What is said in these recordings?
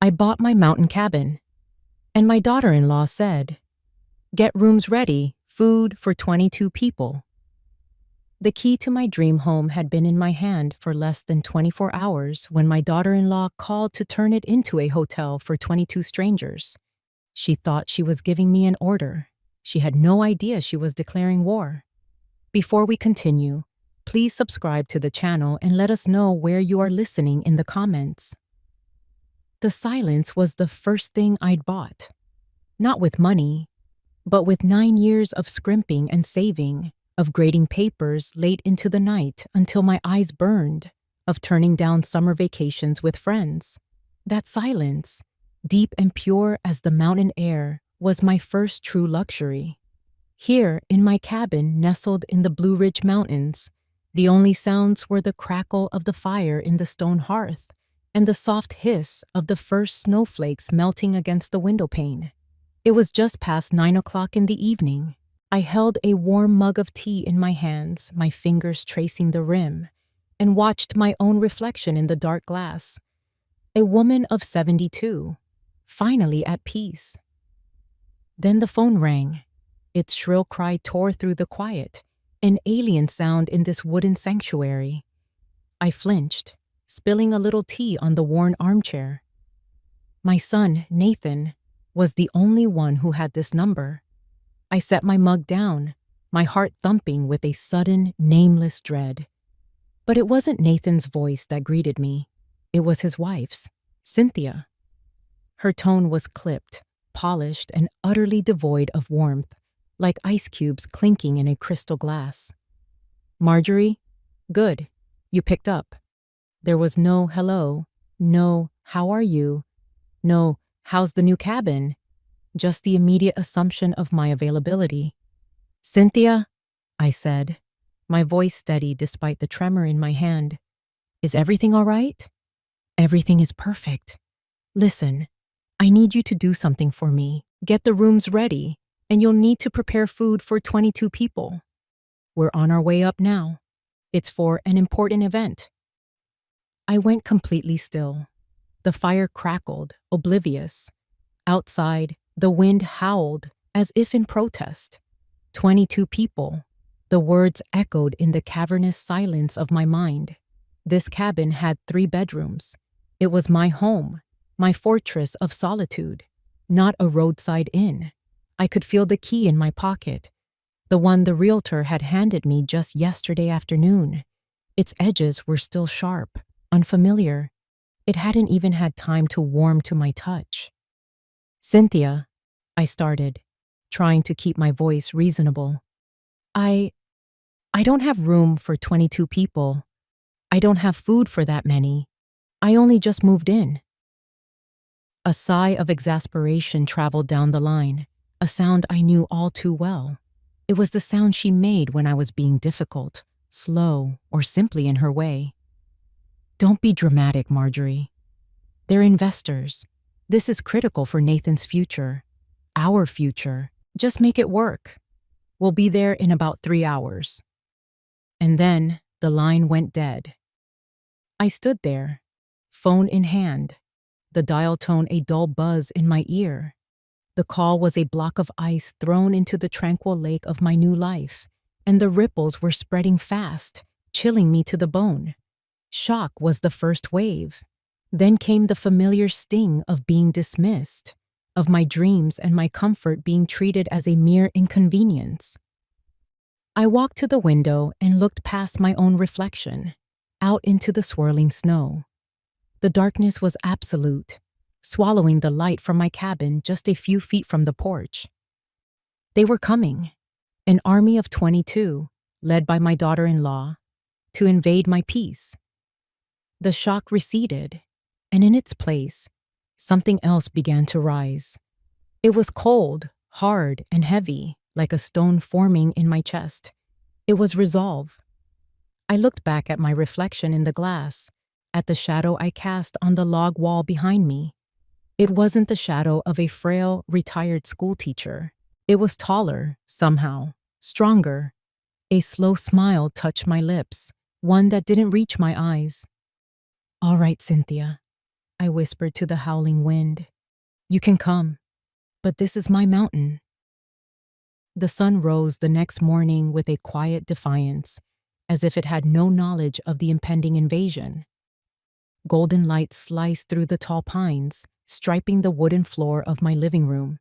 I bought my mountain cabin, and my daughter-in-law said, "Get rooms ready, food for 22 people." The key to my dream home had been in my hand for less than 24 hours when my daughter-in-law called to turn it into a hotel for 22 strangers. She thought she was giving me an order. She had no idea she was declaring war. Before we continue, please subscribe to the channel and let us know where you are listening in the comments. The silence was the first thing I'd bought. Not with money, but with 9 years of scrimping and saving, of grading papers late into the night until my eyes burned, of turning down summer vacations with friends. That silence, deep and pure as the mountain air, was my first true luxury. Here, in my cabin nestled in the Blue Ridge Mountains, the only sounds were the crackle of the fire in the stone hearth and the soft hiss of the first snowflakes melting against the window pane. It was just past 9 o'clock in the evening. I held a warm mug of tea in my hands, my fingers tracing the rim, and watched my own reflection in the dark glass. A woman of 72, finally at peace. Then the phone rang. Its shrill cry tore through the quiet, an alien sound in this wooden sanctuary. I flinched, spilling a little tea on the worn armchair. My son, Nathan, was the only one who had this number. I set my mug down, my heart thumping with a sudden, nameless dread. But it wasn't Nathan's voice that greeted me. It was his wife's, Cynthia. Her tone was clipped, polished, and utterly devoid of warmth, like ice cubes clinking in a crystal glass. "Marjorie? Good. You picked up." There was no hello, no how are you, no how's the new cabin, just the immediate assumption of my availability. "Cynthia," I said, my voice steady despite the tremor in my hand. "Is everything all right?" "Everything is perfect. Listen, I need you to do something for me. Get the rooms ready, and you'll need to prepare food for 22 people. We're on our way up now. It's for an important event." I went completely still. The fire crackled, oblivious. Outside, the wind howled, as if in protest. 22 people. The words echoed in the cavernous silence of my mind. This cabin had 3 bedrooms. It was my home, my fortress of solitude, not a roadside inn. I could feel the key in my pocket, the one the realtor had handed me just yesterday afternoon. Its edges were still sharp, unfamiliar. It hadn't even had time to warm to my touch. "Cynthia," I started, trying to keep my voice reasonable. I don't have room for 22 people. I don't have food for that many. I only just moved in." A sigh of exasperation traveled down the line, a sound I knew all too well. It was the sound she made when I was being difficult, slow, or simply in her way. "Don't be dramatic, Marjorie. They're investors. This is critical for Nathan's future, our future. Just make it work. We'll be there in about 3 hours." And then the line went dead. I stood there, phone in hand, the dial tone a dull buzz in my ear. The call was a block of ice thrown into the tranquil lake of my new life, and the ripples were spreading fast, chilling me to the bone. Shock was the first wave. Then came the familiar sting of being dismissed, of my dreams and my comfort being treated as a mere inconvenience. I walked to the window and looked past my own reflection, out into the swirling snow. The darkness was absolute, swallowing the light from my cabin just a few feet from the porch. They were coming, an army of 22, led by my daughter-in-law, to invade my peace. The shock receded, and in its place, something else began to rise. It was cold, hard, and heavy, like a stone forming in my chest. It was resolve. I looked back at my reflection in the glass, at the shadow I cast on the log wall behind me. It wasn't the shadow of a frail, retired schoolteacher. It was taller, somehow, stronger. A slow smile touched my lips, one that didn't reach my eyes. "All right, Cynthia," I whispered to the howling wind. You can come, but this is my mountain. The sun rose the next morning with a quiet defiance, as if it had no knowledge of the impending invasion. Golden light sliced through the tall pines, striping the wooden floor of my living room.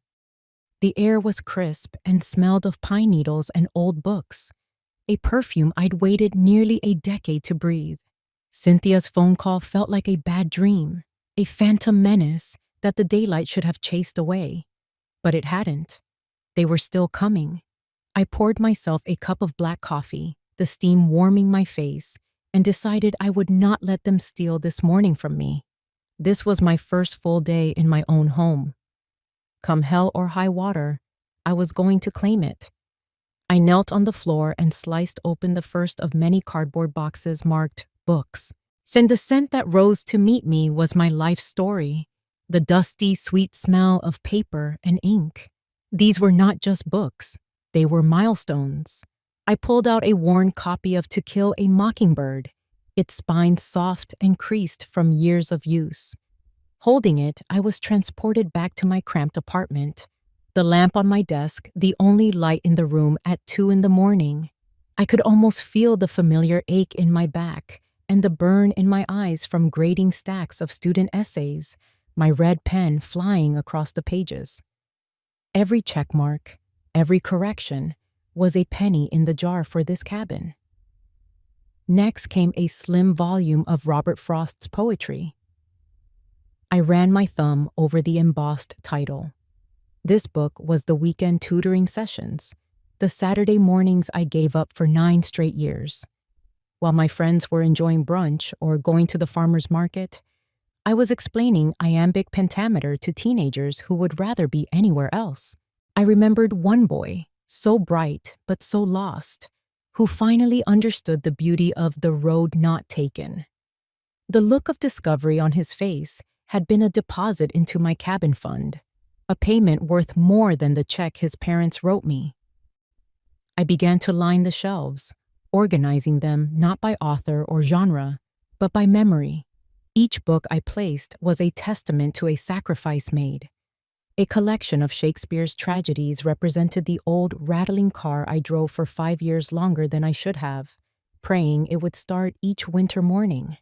The air was crisp and smelled of pine needles and old books, a perfume I'd waited nearly a decade to breathe. Cynthia's phone call felt like a bad dream, a phantom menace that the daylight should have chased away. But it hadn't. They were still coming. I poured myself a cup of black coffee, the steam warming my face, and decided I would not let them steal this morning from me. This was my first full day in my own home. Come hell or high water, I was going to claim it. I knelt on the floor and sliced open the first of many cardboard boxes marked books. And the scent that rose to meet me was my life story, the dusty, sweet smell of paper and ink. These were not just books, they were milestones. I pulled out a worn copy of To Kill a Mockingbird, its spine soft and creased from years of use. Holding it, I was transported back to my cramped apartment, the lamp on my desk the only light in the room at 2 a.m. I could almost feel the familiar ache in my back and the burn in my eyes from grading stacks of student essays, my red pen flying across the pages. Every checkmark, every correction, was a penny in the jar for this cabin. Next came a slim volume of Robert Frost's poetry. I ran my thumb over the embossed title. This book was the weekend tutoring sessions, the Saturday mornings I gave up for 9 straight years. While my friends were enjoying brunch or going to the farmer's market, I was explaining iambic pentameter to teenagers who would rather be anywhere else. I remembered one boy, so bright but so lost, who finally understood the beauty of The Road Not Taken. The look of discovery on his face had been a deposit into my cabin fund, a payment worth more than the check his parents wrote me. I began to line the shelves, organizing them not by author or genre, but by memory. Each book I placed was a testament to a sacrifice made. A collection of Shakespeare's tragedies represented the old, rattling car I drove for 5 years longer than I should have, praying it would start each winter morning.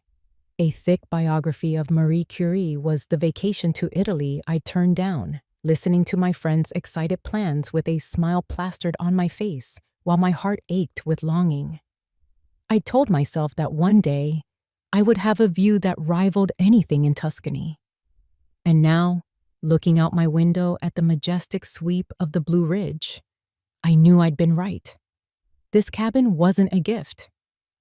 A thick biography of Marie Curie was the vacation to Italy I turned down, listening to my friends' excited plans with a smile plastered on my face while my heart ached with longing. I told myself that one day I would have a view that rivaled anything in Tuscany. And now, looking out my window at the majestic sweep of the Blue Ridge, I knew I'd been right. This cabin wasn't a gift.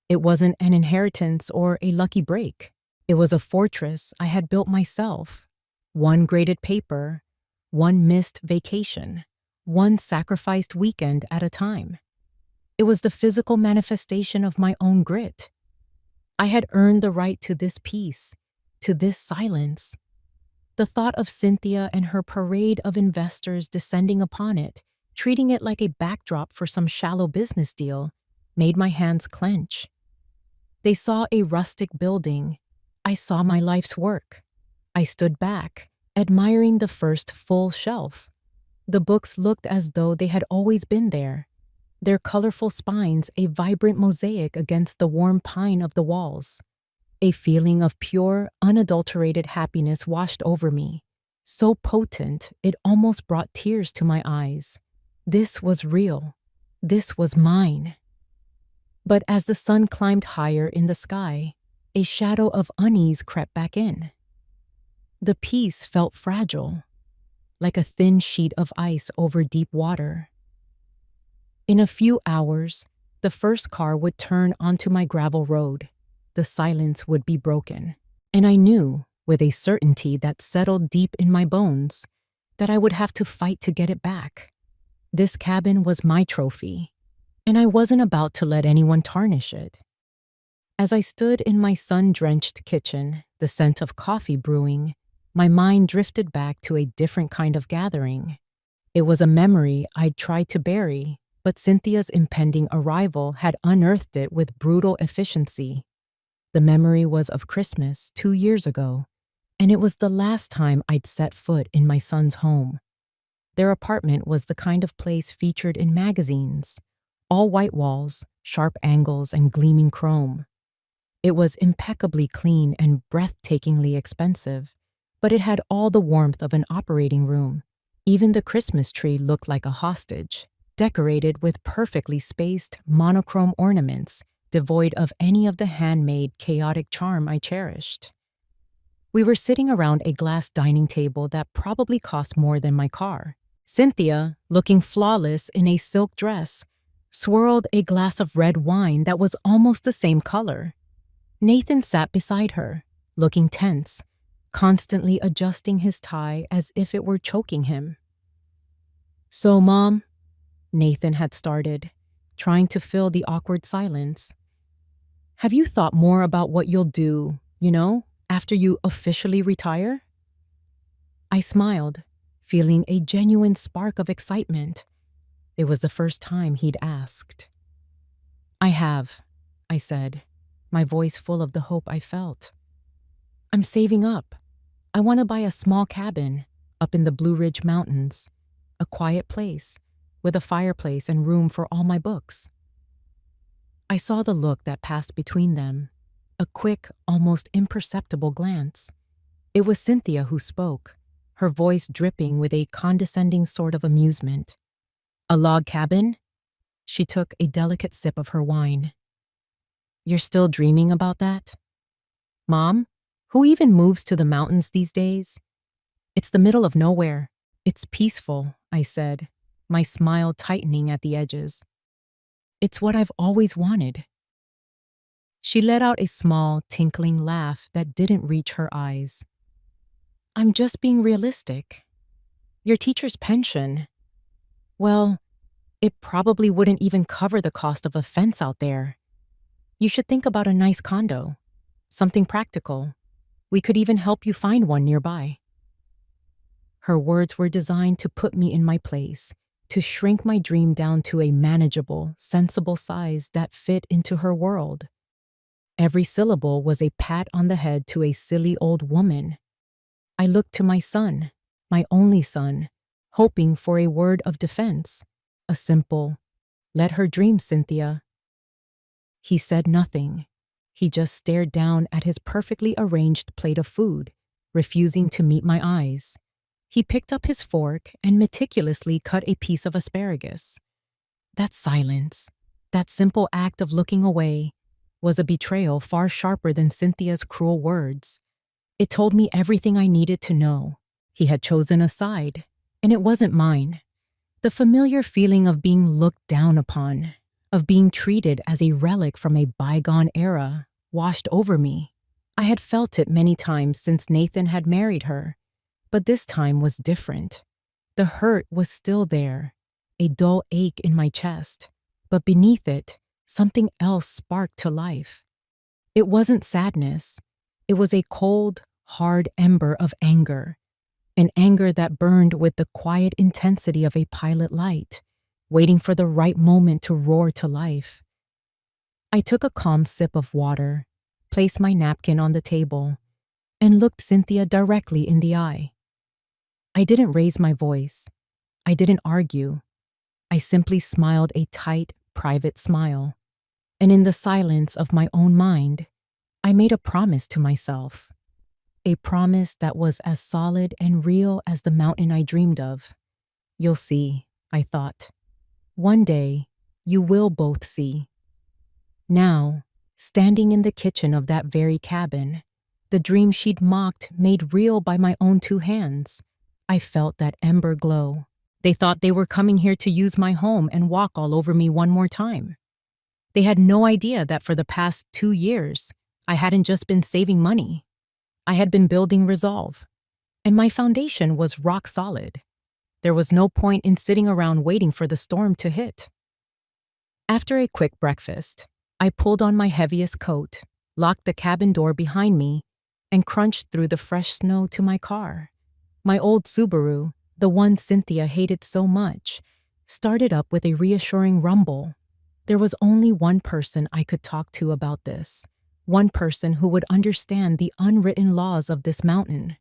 It wasn't an inheritance or a lucky break. It was a fortress I had built myself. One graded paper, one missed vacation, one sacrificed weekend at a time. It was the physical manifestation of my own grit. I had earned the right to this peace, to this silence. The thought of Cynthia and her parade of investors descending upon it, treating it like a backdrop for some shallow business deal, made my hands clench. They saw a rustic building. I saw my life's work. I stood back, admiring the first full shelf. The books looked as though they had always been there, their colorful spines a vibrant mosaic against the warm pine of the walls. A feeling of pure, unadulterated happiness washed over me, so potent it almost brought tears to my eyes. This was real. This was mine. But as the sun climbed higher in the sky, a shadow of unease crept back in. The peace felt fragile, like a thin sheet of ice over deep water. In a few hours, the first car would turn onto my gravel road. The silence would be broken. And I knew, with a certainty that settled deep in my bones, that I would have to fight to get it back. This cabin was my trophy, and I wasn't about to let anyone tarnish it. As I stood in my sun-drenched kitchen, the scent of coffee brewing, my mind drifted back to a different kind of gathering. It was a memory I'd tried to bury, but Cynthia's impending arrival had unearthed it with brutal efficiency. The memory was of Christmas 2 years ago, And it was the last time I'd set foot in my son's home. Their apartment was the kind of place featured in magazines, all white walls, sharp angles, and gleaming chrome. It was impeccably clean and breathtakingly expensive, but it had all the warmth of an operating room. Even the Christmas tree looked like a hostage, decorated with perfectly spaced, monochrome ornaments, devoid of any of the handmade, chaotic charm I cherished. We were sitting around a glass dining table that probably cost more than my car. Cynthia, looking flawless in a silk dress, swirled a glass of red wine that was almost the same color. Nathan sat beside her, looking tense, constantly adjusting his tie as if it were choking him. "So, Mom," Nathan had started, trying to fill the awkward silence, "have you thought more about what you'll do, after you officially retire?" I smiled, feeling a genuine spark of excitement. It was the first time he'd asked. "I have," I said, my voice full of the hope I felt. "I'm saving up. I want to buy a small cabin up in the Blue Ridge Mountains, a quiet place with a fireplace and room for all my books." I saw the look that passed between them, a quick, almost imperceptible glance. It was Cynthia who spoke, her voice dripping with a condescending sort of amusement. "A log cabin?" She took a delicate sip of her wine. "You're still dreaming about that? Mom, who even moves to the mountains these days? It's the middle of nowhere. It's peaceful," I said, my smile tightening at the edges. "It's what I've always wanted." She let out a small, tinkling laugh that didn't reach her eyes. "I'm just being realistic. Your teacher's pension, well, it probably wouldn't even cover the cost of a fence out there. You should think about a nice condo, something practical. We could even help you find one nearby." Her words were designed to put me in my place, to shrink my dream down to a manageable, sensible size that fit into her world. Every syllable was a pat on the head to a silly old woman. I looked to my son, my only son, hoping for a word of defense, a simple, "Let her dream, Cynthia." He said nothing. He just stared down at his perfectly arranged plate of food, refusing to meet my eyes. He picked up his fork and meticulously cut a piece of asparagus. That silence, that simple act of looking away, was a betrayal far sharper than Cynthia's cruel words. It told me everything I needed to know. He had chosen a side, and it wasn't mine. The familiar feeling of being looked down upon, of being treated as a relic from a bygone era, washed over me. I had felt it many times since Nathan had married her, but this time was different. The hurt was still there, a dull ache in my chest, but beneath it, something else sparked to life. It wasn't sadness. It was a cold, hard ember of anger, an anger that burned with the quiet intensity of a pilot light, waiting for the right moment to roar to life. I took a calm sip of water, placed my napkin on the table, and looked Cynthia directly in the eye. I didn't raise my voice. I didn't argue. I simply smiled a tight, private smile. And in the silence of my own mind, I made a promise to myself. A promise that was as solid and real as the mountain I dreamed of. "You'll see," I thought. "One day, you will both see." Now, standing in the kitchen of that very cabin, the dream she'd mocked made real by my own two hands, I felt that ember glow. They thought they were coming here to use my home and walk all over me one more time. They had no idea that for the past 2 years, I hadn't just been saving money. I had been building resolve. And my foundation was rock solid. There was no point in sitting around waiting for the storm to hit. After a quick breakfast, I pulled on my heaviest coat, locked the cabin door behind me, and crunched through the fresh snow to my car. My old Subaru, the one Cynthia hated so much, started up with a reassuring rumble. There was only one person I could talk to about this, one person who would understand the unwritten laws of this mountain.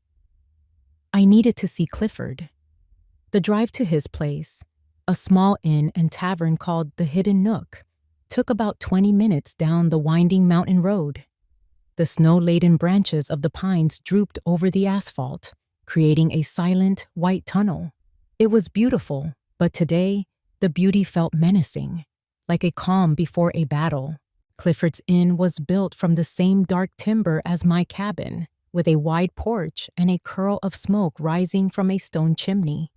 I needed to see Clifford. The drive to his place, a small inn and tavern called the Hidden Nook, took about 20 minutes down the winding mountain road. The snow-laden branches of the pines drooped over the asphalt, creating a silent, white tunnel. It was beautiful, but today, the beauty felt menacing, like a calm before a battle. Clifford's Inn was built from the same dark timber as my cabin, with a wide porch and a curl of smoke rising from a stone chimney.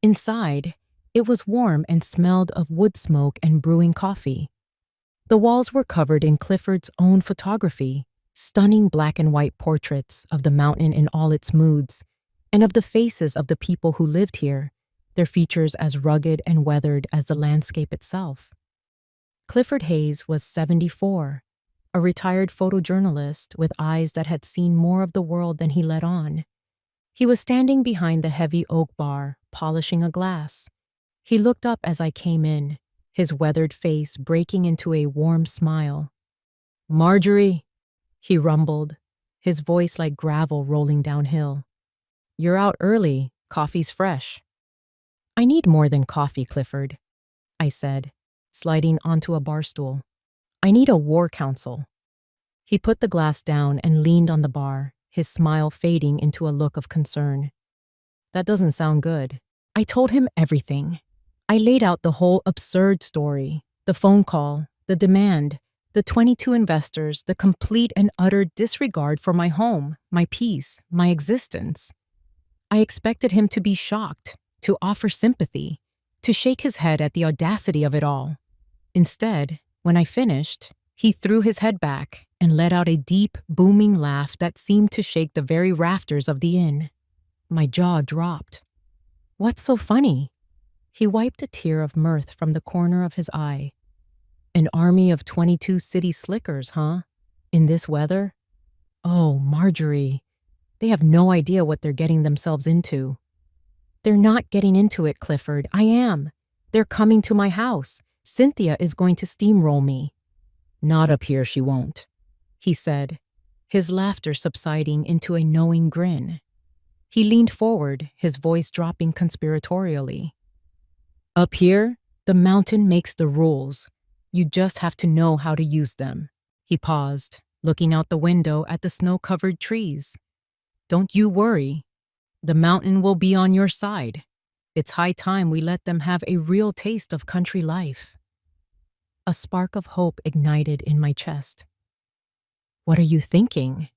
Inside, it was warm and smelled of wood smoke and brewing coffee. The walls were covered in Clifford's own photography, stunning black and white portraits of the mountain in all its moods, and of the faces of the people who lived here, their features as rugged and weathered as the landscape itself. Clifford Hayes was 74, a retired photojournalist with eyes that had seen more of the world than he let on. He was standing behind the heavy oak bar, polishing a glass. He looked up as I came in, his weathered face breaking into a warm smile. "Marjorie," he rumbled, his voice like gravel rolling downhill. "You're out early. Coffee's fresh." "I need more than coffee, Clifford," I said, sliding onto a bar stool. "I need a war council." He put the glass down and leaned on the bar, his smile fading into a look of concern. "That doesn't sound good." I told him everything. I laid out the whole absurd story, the phone call, the demand, the 22 investors, the complete and utter disregard for my home, my peace, my existence. I expected him to be shocked, to offer sympathy, to shake his head at the audacity of it all. Instead, when I finished, he threw his head back and let out a deep, booming laugh that seemed to shake the very rafters of the inn. My jaw dropped. "What's so funny?" He wiped a tear of mirth from the corner of his eye. "An army of 22 city slickers, huh? In this weather? Oh, Marjorie, they have no idea what they're getting themselves into." "They're not getting into it, Clifford. I am. They're coming to my house. Cynthia is going to steamroll me." "Not up here, she won't," he said, his laughter subsiding into a knowing grin. He leaned forward, his voice dropping conspiratorially. "Up here, the mountain makes the rules. You just have to know how to use them." He paused, looking out the window at the snow-covered trees. "Don't you worry. The mountain will be on your side. It's high time we let them have a real taste of country life." A spark of hope ignited in my chest. "What are you thinking?"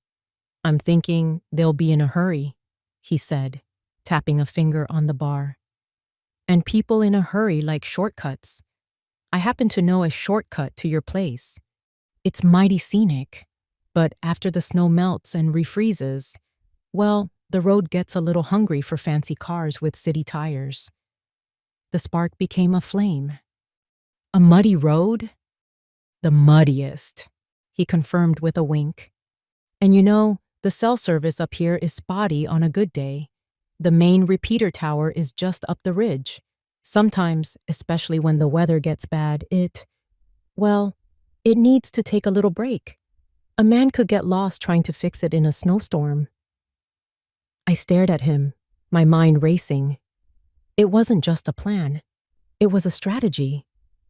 "I'm thinking they'll be in a hurry," he said, tapping a finger on the bar. "And people in a hurry like shortcuts. I happen to know a shortcut to your place. It's mighty scenic, but after the snow melts and refreezes, well, the road gets a little hungry for fancy cars with city tires." The spark became a flame. "A muddy road?" "The muddiest," he confirmed with a wink. "And you know, the cell service up here is spotty on a good day. The main repeater tower is just up the ridge. Sometimes, especially when the weather gets bad, it needs to take a little break. A man could get lost trying to fix it in a snowstorm." I stared at him, my mind racing. It wasn't just a plan. It was a strategy.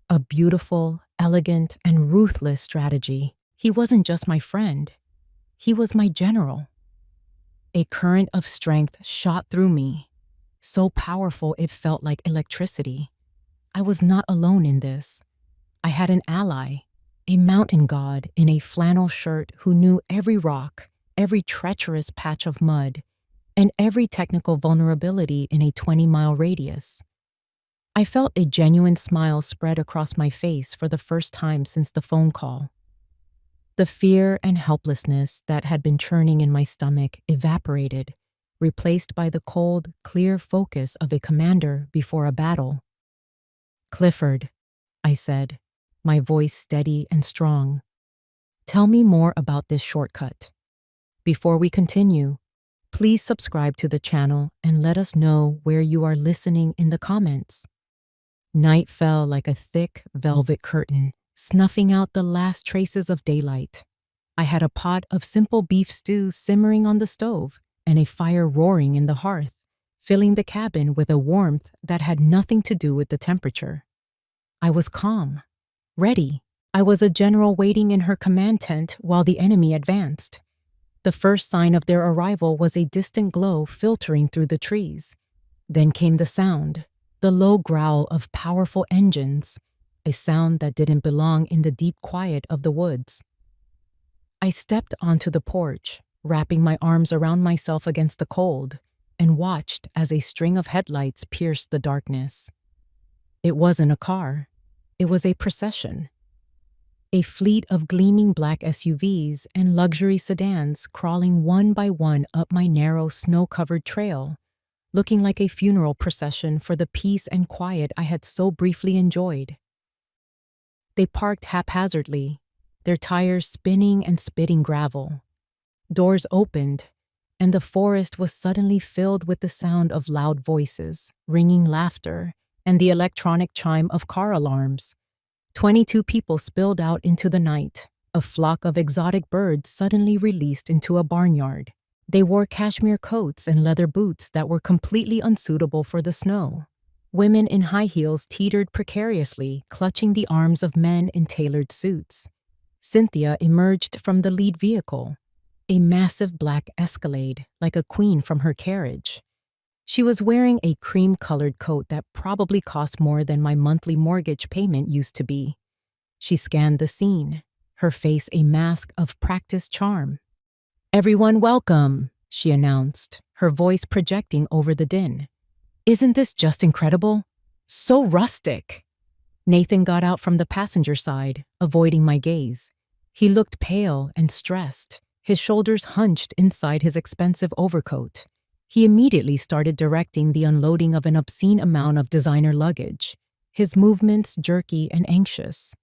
A beautiful, elegant, and ruthless strategy. He wasn't just my friend. He was my general. A current of strength shot through me, so powerful it felt like electricity. I was not alone in this. I had an ally, a mountain god in a flannel shirt who knew every rock, every treacherous patch of mud, and every technical vulnerability in a 20-mile radius. I felt a genuine smile spread across my face for the first time since the phone call. The fear and helplessness that had been churning in my stomach evaporated, replaced by the cold, clear focus of a commander before a battle. "Clifford," I said, my voice steady and strong. "Tell me more about this shortcut. Before we continue, please subscribe to the channel and let us know where you are listening in the comments." Night fell like a thick velvet curtain, snuffing out the last traces of daylight. I had a pot of simple beef stew simmering on the stove and a fire roaring in the hearth, filling the cabin with a warmth that had nothing to do with the temperature. I was calm, ready. I was a general waiting in her command tent while the enemy advanced. The first sign of their arrival was a distant glow filtering through the trees. Then came the sound, the low growl of powerful engines, a sound that didn't belong in the deep quiet of the woods. I stepped onto the porch, wrapping my arms around myself against the cold, and watched as a string of headlights pierced the darkness. It wasn't a car. It was a procession. A fleet of gleaming black SUVs and luxury sedans crawling one by one up my narrow, snow-covered trail, looking like a funeral procession for the peace and quiet I had so briefly enjoyed. They parked haphazardly, their tires spinning and spitting gravel. Doors opened, and the forest was suddenly filled with the sound of loud voices, ringing laughter, and the electronic chime of car alarms. 22 people spilled out into the night, a flock of exotic birds suddenly released into a barnyard. They wore cashmere coats and leather boots that were completely unsuitable for the snow. Women in high heels teetered precariously, clutching the arms of men in tailored suits. Cynthia emerged from the lead vehicle, a massive black Escalade, like a queen from her carriage. She was wearing a cream-colored coat that probably cost more than my monthly mortgage payment used to be. She scanned the scene, her face a mask of practiced charm. "Everyone welcome," she announced, her voice projecting over the din. "Isn't this just incredible? So rustic." Nathan got out from the passenger side, avoiding my gaze. He looked pale and stressed, his shoulders hunched inside his expensive overcoat. He immediately started directing the unloading of an obscene amount of designer luggage, his movements jerky and anxious.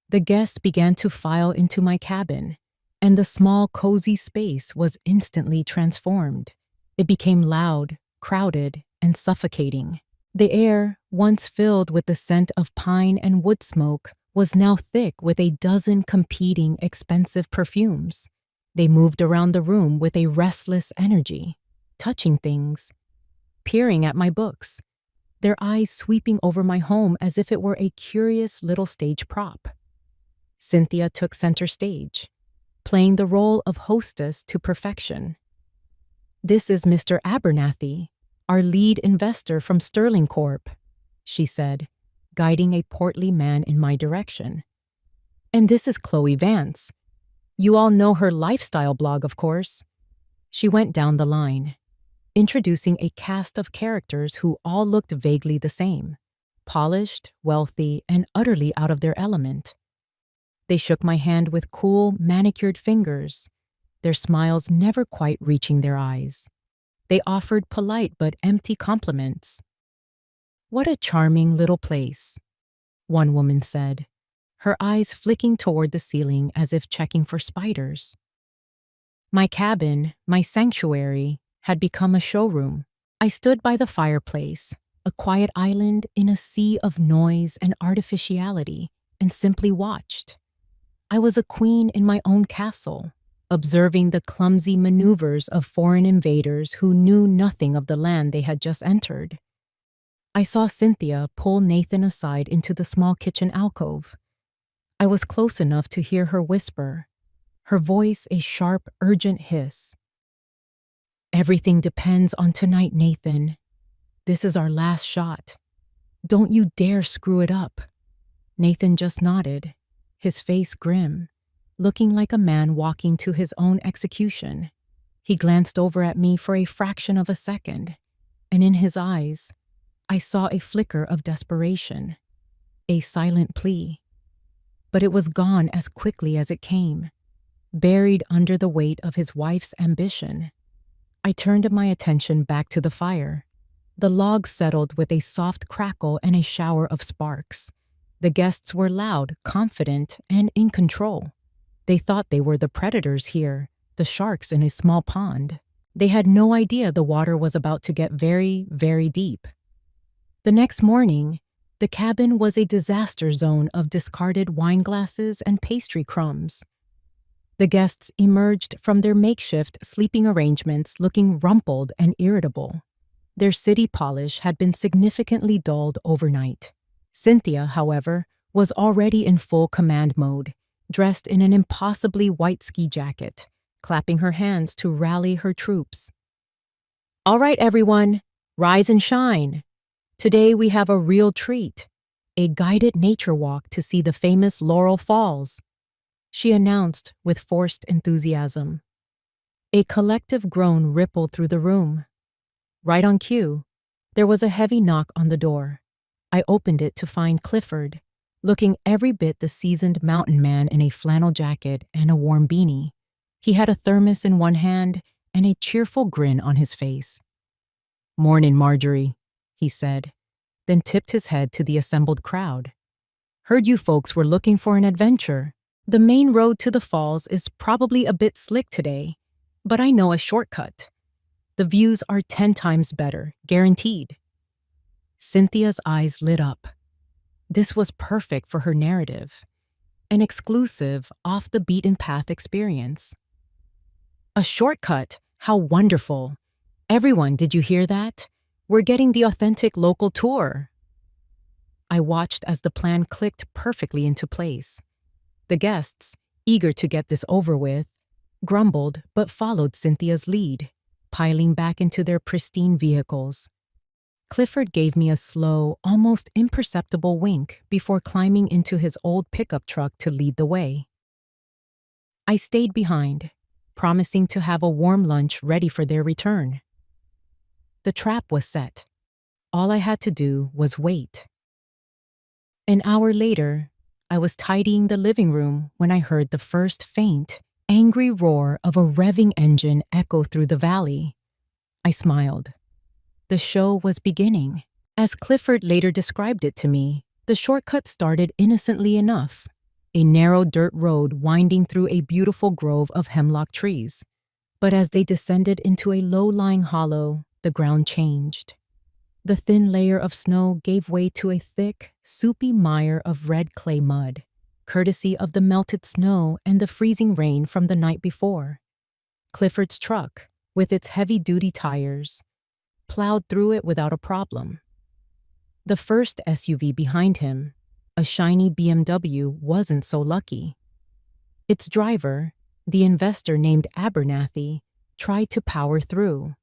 The guests began to file into my cabin, and the small, cozy space was instantly transformed. It became loud, crowded, and suffocating. The air, once filled with the scent of pine and wood smoke, was now thick with a dozen competing expensive perfumes. They moved around the room with a restless energy, touching things, peering at my books, their eyes sweeping over my home as if it were a curious little stage prop. Cynthia took center stage, playing the role of hostess to perfection. "This is Mr. Abernathy, our lead investor from Sterling Corp," she said, guiding a portly man in my direction. "And this is Chloe Vance. You all know her lifestyle blog, of course." She went down the line, introducing a cast of characters who all looked vaguely the same, polished, wealthy, and utterly out of their element. They shook my hand with cool, manicured fingers, their smiles never quite reaching their eyes. They offered polite but empty compliments. "What a charming little place," one woman said, her eyes flicking toward the ceiling as if checking for spiders. My cabin, my sanctuary, had become a showroom. I stood by the fireplace, a quiet island in a sea of noise and artificiality, and simply watched. I was a queen in my own castle, observing the clumsy maneuvers of foreign invaders who knew nothing of the land they had just entered. I saw Cynthia pull Nathan aside into the small kitchen alcove. I was close enough to hear her whisper, her voice a sharp, urgent hiss. "Everything depends on tonight, Nathan. This is our last shot. Don't you dare screw it up." Nathan just nodded, his face grim, looking like a man walking to his own execution. He glanced over at me for a fraction of a second, and in his eyes, I saw a flicker of desperation, a silent plea. But it was gone as quickly as it came, buried under the weight of his wife's ambition. I turned my attention back to the fire. The logs settled with a soft crackle and a shower of sparks. The guests were loud, confident, and in control. They thought they were the predators here, the sharks in a small pond. They had no idea the water was about to get very, very deep. The next morning, the cabin was a disaster zone of discarded wine glasses and pastry crumbs. The guests emerged from their makeshift sleeping arrangements looking rumpled and irritable. Their city polish had been significantly dulled overnight. Cynthia, however, was already in full command mode, dressed in an impossibly white ski jacket, clapping her hands to rally her troops. "All right, everyone, rise and shine. Today we have a real treat, a guided nature walk to see the famous Laurel Falls," she announced with forced enthusiasm. A collective groan rippled through the room. Right on cue, there was a heavy knock on the door. I opened it to find Clifford, looking every bit the seasoned mountain man in a flannel jacket and a warm beanie. He had a thermos in one hand and a cheerful grin on his face. "Mornin', Marjorie," he said, then tipped his head to the assembled crowd. "Heard you folks were looking for an adventure. The main road to the falls is probably a bit slick today, but I know a shortcut. The views are 10 times better, guaranteed." Cynthia's eyes lit up. This was perfect for her narrative, an exclusive, off-the-beaten-path experience. "A shortcut? How wonderful! Everyone, did you hear that? We're getting the authentic local tour." I watched as the plan clicked perfectly into place. The guests, eager to get this over with, grumbled but followed Cynthia's lead, piling back into their pristine vehicles. Clifford gave me a slow, almost imperceptible wink before climbing into his old pickup truck to lead the way. I stayed behind, promising to have a warm lunch ready for their return. The trap was set. All I had to do was wait. An hour later, I was tidying the living room when I heard the first faint, angry roar of a revving engine echo through the valley. I smiled. The show was beginning. As Clifford later described it to me, the shortcut started innocently enough, a narrow dirt road winding through a beautiful grove of hemlock trees. But as they descended into a low-lying hollow, the ground changed. The thin layer of snow gave way to a thick, soupy mire of red clay mud, courtesy of the melted snow and the freezing rain from the night before. Clifford's truck, with its heavy-duty tires, plowed through it without a problem. The first SUV behind him, a shiny BMW, wasn't so lucky. Its driver, the investor named Abernathy, tried to power through.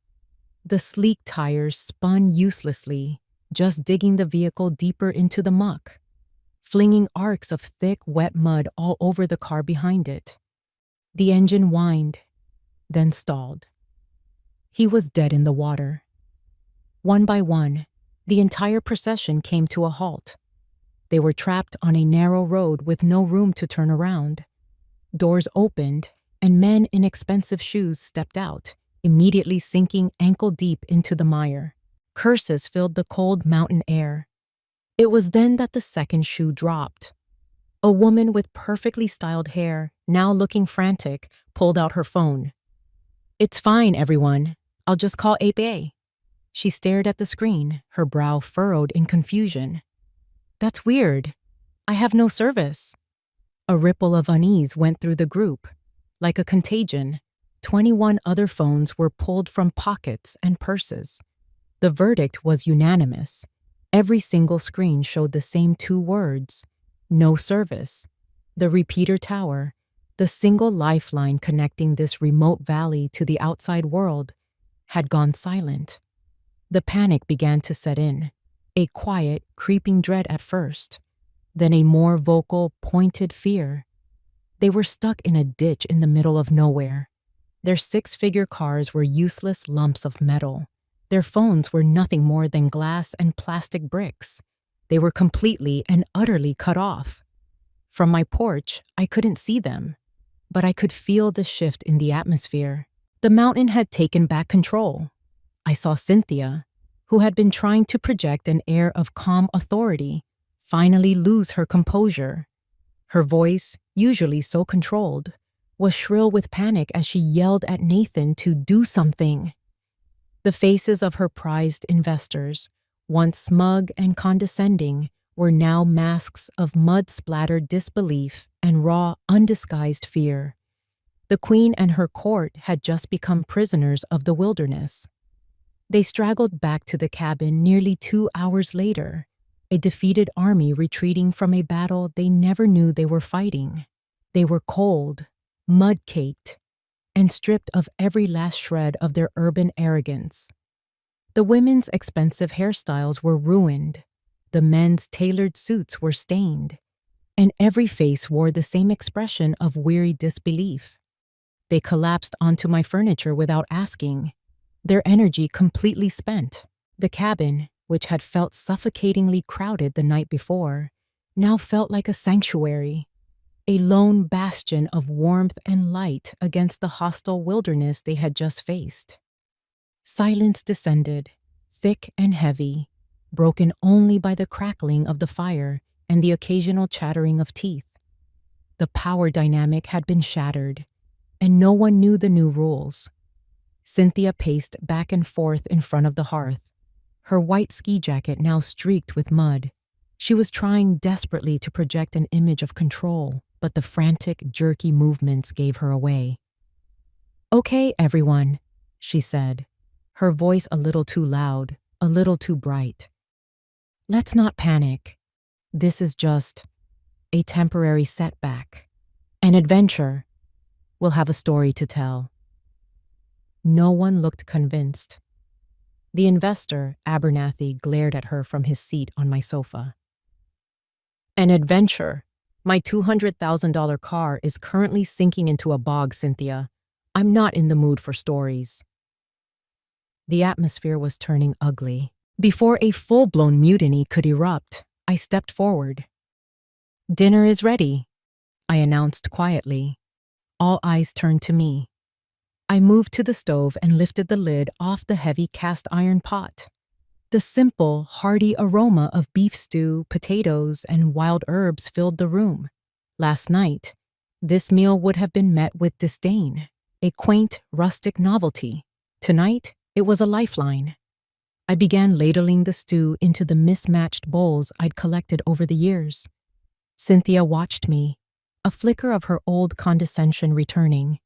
The sleek tires spun uselessly, just digging the vehicle deeper into the muck, flinging arcs of thick, wet mud all over the car behind it. The engine whined, then stalled. He was dead in the water. One by one, the entire procession came to a halt. They were trapped on a narrow road with no room to turn around. Doors opened, and men in expensive shoes stepped out, immediately sinking ankle-deep into the mire. Curses filled the cold mountain air. It was then that the second shoe dropped. A woman with perfectly styled hair, now looking frantic, pulled out her phone. "It's fine, everyone. I'll just call 8A." She stared at the screen, her brow furrowed in confusion. "That's weird. I have no service." A ripple of unease went through the group. Like a contagion, 21 other phones were pulled from pockets and purses. The verdict was unanimous. Every single screen showed the same 2 words: no service. The repeater tower, the single lifeline connecting this remote valley to the outside world, had gone silent. The panic began to set in, a quiet, creeping dread at first, then a more vocal, pointed fear. They were stuck in a ditch in the middle of nowhere. Their 6-figure cars were useless lumps of metal. Their phones were nothing more than glass and plastic bricks. They were completely and utterly cut off. From my porch, I couldn't see them, but I could feel the shift in the atmosphere. The mountain had taken back control. I saw Cynthia, who had been trying to project an air of calm authority, finally lose her composure. Her voice, usually so controlled, was shrill with panic as she yelled at Nathan to do something. The faces of her prized investors, once smug and condescending, were now masks of mud-splattered disbelief and raw, undisguised fear. The queen and her court had just become prisoners of the wilderness. They straggled back to the cabin nearly 2 hours later, a defeated army retreating from a battle they never knew they were fighting. They were cold, mud-caked, and stripped of every last shred of their urban arrogance. The women's expensive hairstyles were ruined, the men's tailored suits were stained, and every face wore the same expression of weary disbelief. They collapsed onto my furniture without asking, their energy completely spent. The cabin, which had felt suffocatingly crowded the night before, now felt like a sanctuary, a lone bastion of warmth and light against the hostile wilderness they had just faced. Silence descended, thick and heavy, broken only by the crackling of the fire and the occasional chattering of teeth. The power dynamic had been shattered, and no one knew the new rules. Cynthia paced back and forth in front of the hearth, her white ski jacket now streaked with mud. She was trying desperately to project an image of control, but the frantic, jerky movements gave her away. "Okay, everyone," she said, her voice a little too loud, a little too bright. "Let's not panic. This is just a temporary setback. An adventure. We'll have a story to tell." No one looked convinced. The investor, Abernathy, glared at her from his seat on my sofa. "An adventure? My $200,000 car is currently sinking into a bog, Cynthia. I'm not in the mood for stories." The atmosphere was turning ugly. Before a full-blown mutiny could erupt, I stepped forward. "Dinner is ready," I announced quietly. All eyes turned to me. I moved to the stove and lifted the lid off the heavy cast-iron pot. The simple, hearty aroma of beef stew, potatoes, and wild herbs filled the room. Last night, this meal would have been met with disdain, a quaint, rustic novelty. Tonight, it was a lifeline. I began ladling the stew into the mismatched bowls I'd collected over the years. Cynthia watched me, a flicker of her old condescension returning.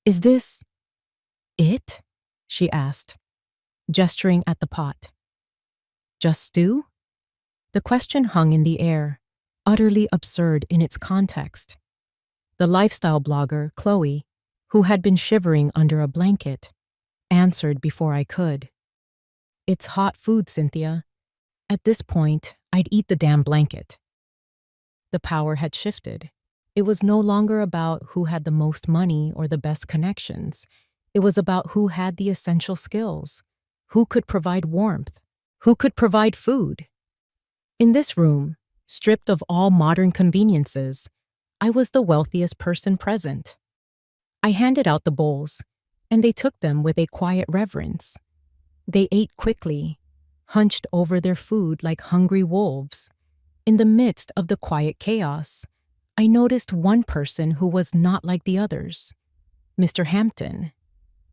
"Is this it?" she asked, gesturing at the pot. "Just stew?" The question hung in the air, utterly absurd in its context. The lifestyle blogger, Chloe, who had been shivering under a blanket, answered before I could. "It's hot food, Cynthia. At this point, I'd eat the damn blanket." The power had shifted. It was no longer about who had the most money or the best connections. It was about who had the essential skills, who could provide warmth, who could provide food. In this room, stripped of all modern conveniences, I was the wealthiest person present. I handed out the bowls, and they took them with a quiet reverence. They ate quickly, hunched over their food like hungry wolves. In the midst of the quiet chaos, I noticed one person who was not like the others. Mr. Hampton,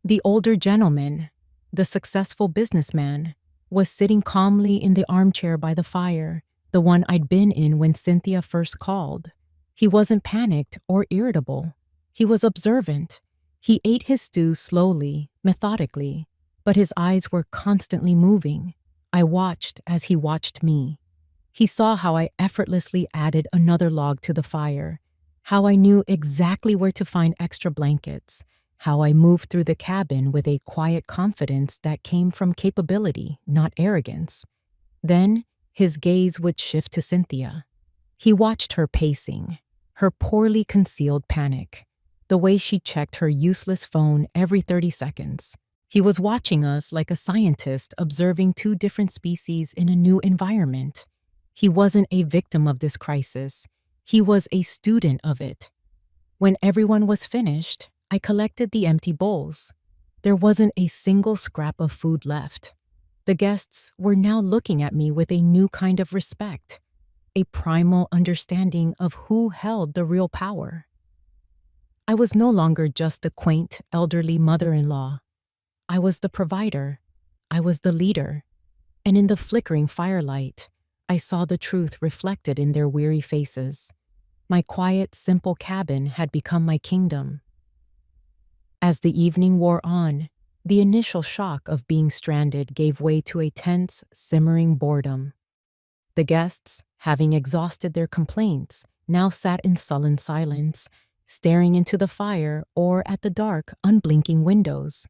the older gentleman, the successful businessman, was sitting calmly in the armchair by the fire, the one I'd been in when Cynthia first called. He wasn't panicked or irritable. He was observant. He ate his stew slowly, methodically, but his eyes were constantly moving. I watched as he watched me. He saw how I effortlessly added another log to the fire, how I knew exactly where to find extra blankets, how I moved through the cabin with a quiet confidence that came from capability, not arrogance. Then, his gaze would shift to Cynthia. He watched her pacing, her poorly concealed panic, the way she checked her useless phone every 30 seconds. He was watching us like a scientist observing two different species in a new environment. He wasn't a victim of this crisis. He was a student of it. When everyone was finished, I collected the empty bowls. There wasn't a single scrap of food left. The guests were now looking at me with a new kind of respect, a primal understanding of who held the real power. I was no longer just the quaint, elderly mother-in-law. I was the provider. I was the leader. And in the flickering firelight, I saw the truth reflected in their weary faces. My quiet, simple cabin had become my kingdom. As the evening wore on, the initial shock of being stranded gave way to a tense, simmering boredom. The guests, having exhausted their complaints, now sat in sullen silence, staring into the fire or at the dark, unblinking windows.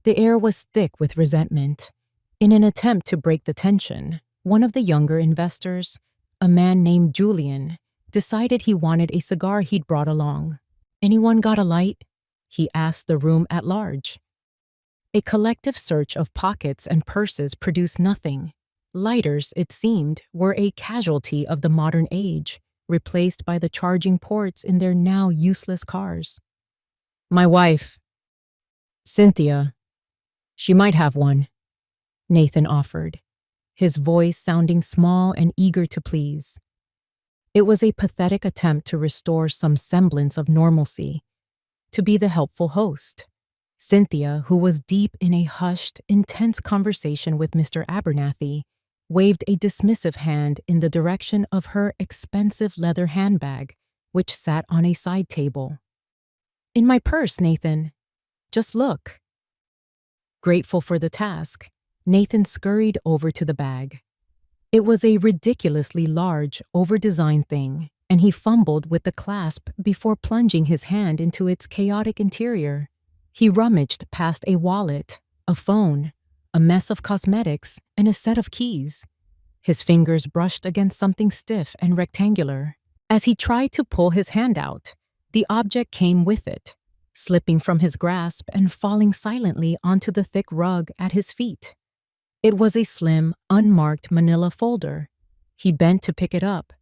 The air was thick with resentment. In an attempt to break the tension, one of the younger investors, a man named Julian, decided he wanted a cigar he'd brought along. "Anyone got a light?" he asked the room at large. A collective search of pockets and purses produced nothing. Lighters, it seemed, were a casualty of the modern age, replaced by the charging ports in their now useless cars. "My wife, Cynthia, she might have one," Nathan offered, his voice sounding small and eager to please. It was a pathetic attempt to restore some semblance of normalcy, to be the helpful host. Cynthia, who was deep in a hushed, intense conversation with Mr. Abernathy, waved a dismissive hand in the direction of her expensive leather handbag, which sat on a side table. "In my purse, Nathan. Just look." Grateful for the task, Nathan scurried over to the bag. It was a ridiculously large, over-designed thing, and he fumbled with the clasp before plunging his hand into its chaotic interior. He rummaged past a wallet, a phone, a mess of cosmetics, and a set of keys. His fingers brushed against something stiff and rectangular. As he tried to pull his hand out, the object came with it, slipping from his grasp and falling silently onto the thick rug at his feet. It was a slim, unmarked manila folder. He bent to pick it up,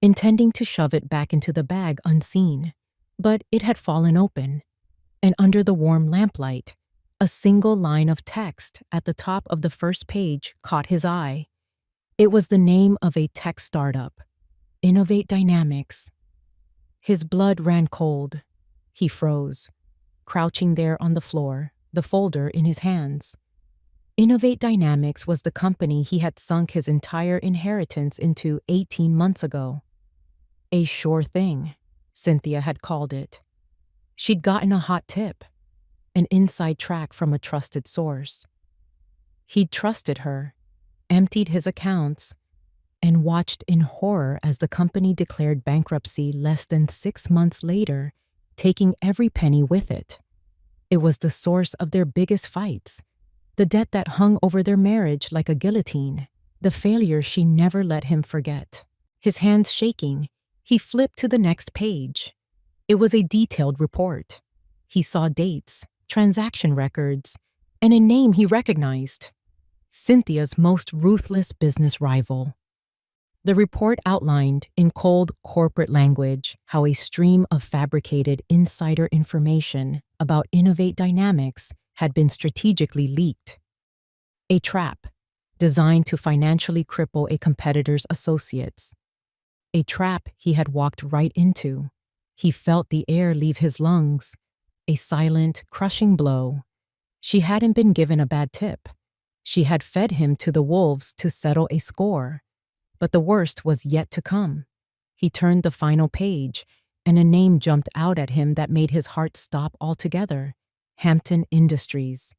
intending to shove it back into the bag unseen, but it had fallen open, and under the warm lamplight, a single line of text at the top of the first page caught his eye. It was the name of a tech startup, Innovate Dynamics. His blood ran cold. He froze, crouching there on the floor, the folder in his hands. Innovate Dynamics was the company he had sunk his entire inheritance into 18 months ago. A sure thing, Cynthia had called it. She'd gotten a hot tip, an inside track from a trusted source. He'd trusted her, emptied his accounts, and watched in horror as the company declared bankruptcy less than 6 months later, taking every penny with it. It was the source of their biggest fights, the debt that hung over their marriage like a guillotine, the failure she never let him forget. His hands shaking, he flipped to the next page. It was a detailed report. He saw dates, transaction records, and a name he recognized: Cynthia's most ruthless business rival. The report outlined, in cold corporate language, how a stream of fabricated insider information about Innovate Dynamics had been strategically leaked. A trap designed to financially cripple a competitor's associates. A trap he had walked right into. He felt the air leave his lungs, a silent, crushing blow. She hadn't been given a bad tip. She had fed him to the wolves to settle a score. But the worst was yet to come. He turned the final page, and a name jumped out at him that made his heart stop altogether: Hampton Industries.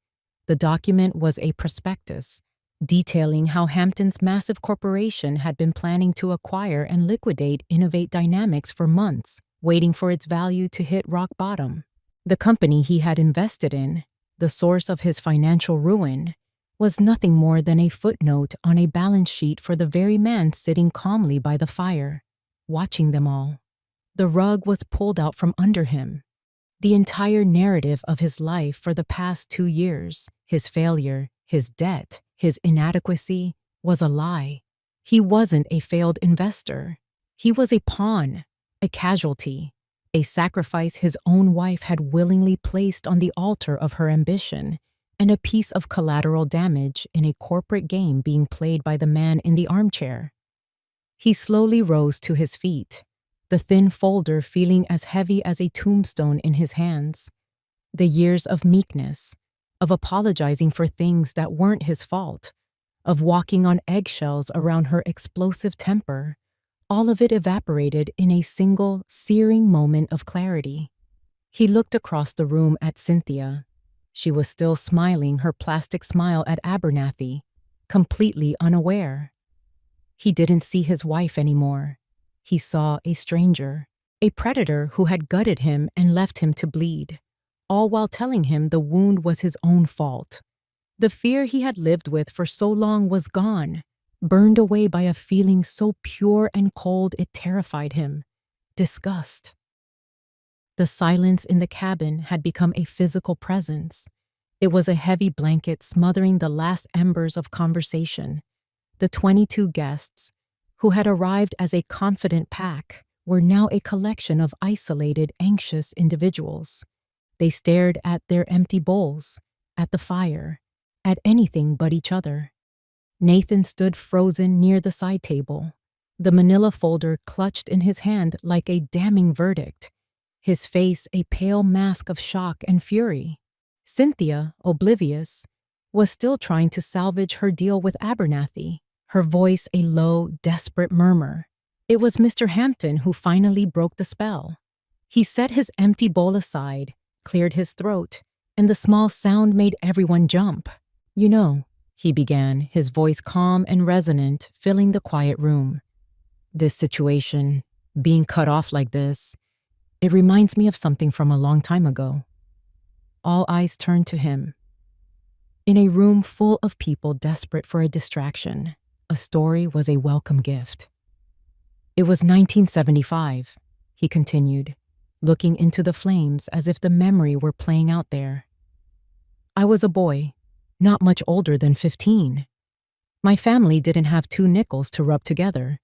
The document was a prospectus, detailing how Hampton's massive corporation had been planning to acquire and liquidate Innovate Dynamics for months, waiting for its value to hit rock bottom. The company he had invested in, the source of his financial ruin, was nothing more than a footnote on a balance sheet for the very man sitting calmly by the fire, watching them all. The rug was pulled out from under him. The entire narrative of his life for the past 2 years, his failure, his debt, his inadequacy, was a lie. He wasn't a failed investor. He was a pawn, a casualty, a sacrifice his own wife had willingly placed on the altar of her ambition, and a piece of collateral damage in a corporate game being played by the man in the armchair. He slowly rose to his feet, the thin folder feeling as heavy as a tombstone in his hands. The years of meekness, of apologizing for things that weren't his fault, of walking on eggshells around her explosive temper, all of it evaporated in a single, searing moment of clarity. He looked across the room at Cynthia. She was still smiling her plastic smile at Abernathy, completely unaware. He didn't see his wife anymore. He saw a stranger, a predator who had gutted him and left him to bleed, all while telling him the wound was his own fault. The fear he had lived with for so long was gone, burned away by a feeling so pure and cold it terrified him: disgust. The silence in the cabin had become a physical presence. It was a heavy blanket smothering the last embers of conversation. The 22 guests, who had arrived as a confident pack, were now a collection of isolated, anxious individuals. They stared at their empty bowls, at the fire, at anything but each other. Nathan stood frozen near the side table, the manila folder clutched in his hand like a damning verdict, his face a pale mask of shock and fury. Cynthia, oblivious, was still trying to salvage her deal with Abernathy, her voice a low, desperate murmur. It was Mr. Hampton who finally broke the spell. He set his empty bowl aside, cleared his throat, and the small sound made everyone jump. "You know," he began, his voice calm and resonant, filling the quiet room. "This situation, being cut off like this, it reminds me of something from a long time ago." All eyes turned to him. In a room full of people desperate for a distraction, a story was a welcome gift. "It was 1975, he continued, looking into the flames as if the memory were playing out there. "I was a boy, not much older than 15. My family didn't have 2 nickels to rub together.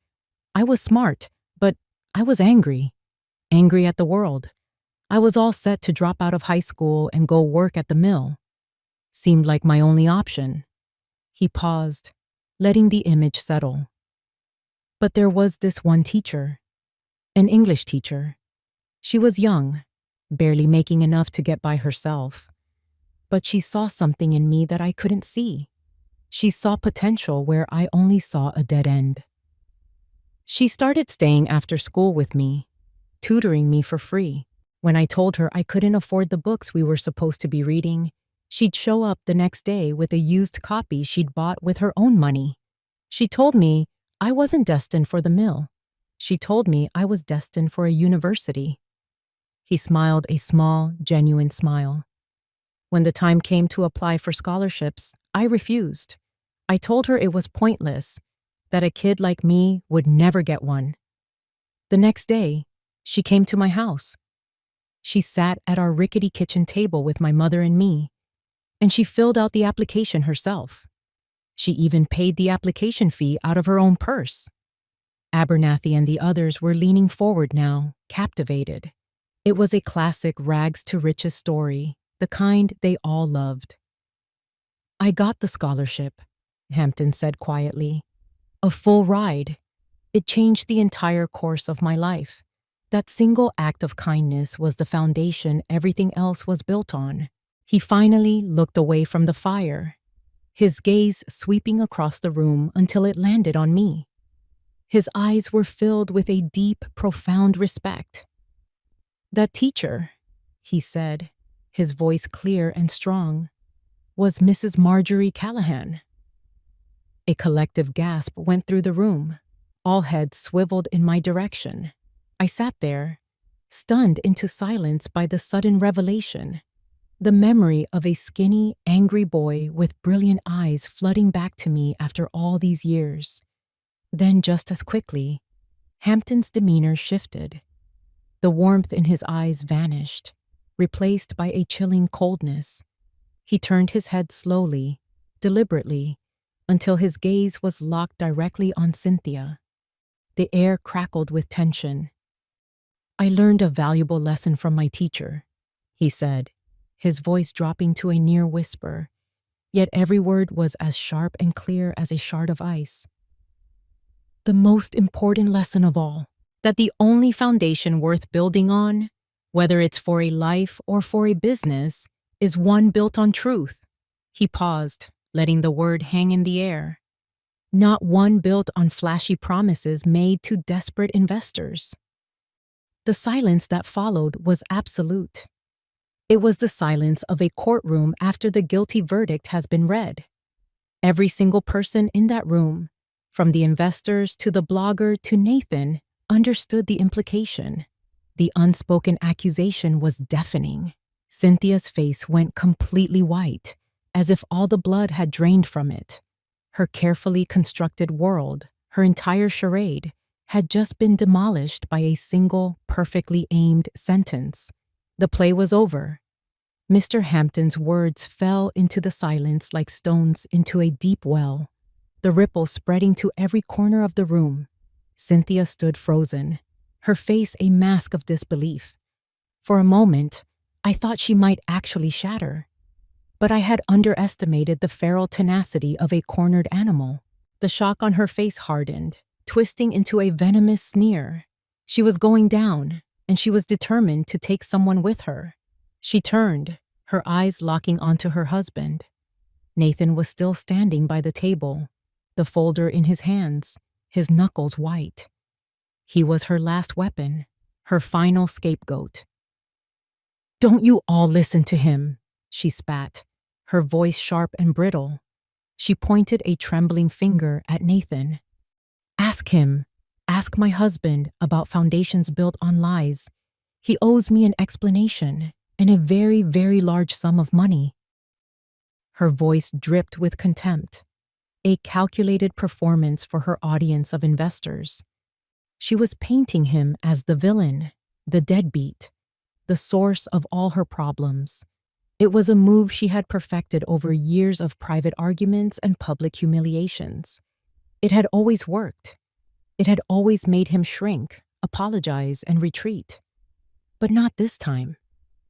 I was smart, but I was angry. Angry at the world. I was all set to drop out of high school and go work at the mill. Seemed like my only option." He paused, letting the image settle. "But there was this one teacher, an English teacher. She was young, barely making enough to get by herself. But she saw something in me that I couldn't see. She saw potential where I only saw a dead end. She started staying after school with me, tutoring me for free. When I told her I couldn't afford the books we were supposed to be reading, she'd show up the next day with a used copy she'd bought with her own money. She told me I wasn't destined for the mill. She told me I was destined for a university." He smiled a small, genuine smile. "When the time came to apply for scholarships, I refused. I told her it was pointless, that a kid like me would never get one. The next day, she came to my house. She sat at our rickety kitchen table with my mother and me, and she filled out the application herself. She even paid the application fee out of her own purse." Abernathy and the others were leaning forward now, captivated. It was a classic rags to riches story, the kind they all loved. "I got the scholarship," Hampton said quietly. "A full ride. It changed the entire course of my life. That single act of kindness was the foundation everything else was built on." He finally looked away from the fire, his gaze sweeping across the room until it landed on me. His eyes were filled with a deep, profound respect. "That teacher," he said, his voice clear and strong, "was Mrs. Marjorie Callahan." A collective gasp went through the room. All heads swiveled in my direction. I sat there, stunned into silence by the sudden revelation. The memory of a skinny, angry boy with brilliant eyes flooding back to me after all these years. Then, just as quickly, Hampton's demeanor shifted. The warmth in his eyes vanished, replaced by a chilling coldness. He turned his head slowly, deliberately, until his gaze was locked directly on Cynthia. The air crackled with tension. "I learned a valuable lesson from my teacher," he said, his voice dropping to a near whisper, yet every word was as sharp and clear as a shard of ice. "The most important lesson of all, that the only foundation worth building on, whether it's for a life or for a business, is one built on truth." He paused, letting the word hang in the air. "Not one built on flashy promises made to desperate investors." The silence that followed was absolute. It was the silence of a courtroom after the guilty verdict has been read. Every single person in that room, from the investors to the blogger to Nathan, understood the implication. The unspoken accusation was deafening. Cynthia's face went completely white, as if all the blood had drained from it. Her carefully constructed world, her entire charade, had just been demolished by a single, perfectly aimed sentence. The play was over. Mr. Hampton's words fell into the silence like stones into a deep well, the ripples spreading to every corner of the room. Cynthia stood frozen, her face a mask of disbelief. For a moment, I thought she might actually shatter. But I had underestimated the feral tenacity of a cornered animal. The shock on her face hardened, twisting into a venomous sneer. She was going down, and she was determined to take someone with her. She turned, her eyes locking onto her husband. Nathan was still standing by the table, the folder in his hands, his knuckles white. He was her last weapon, her final scapegoat. "Don't you all listen to him," she spat, her voice sharp and brittle. She pointed a trembling finger at Nathan. "Ask him. Ask my husband about foundations built on lies. He owes me an explanation and a very, very large sum of money." Her voice dripped with contempt, a calculated performance for her audience of investors. She was painting him as the villain, the deadbeat, the source of all her problems. It was a move she had perfected over years of private arguments and public humiliations. It had always worked. It had always made him shrink, apologize, and retreat. But not this time.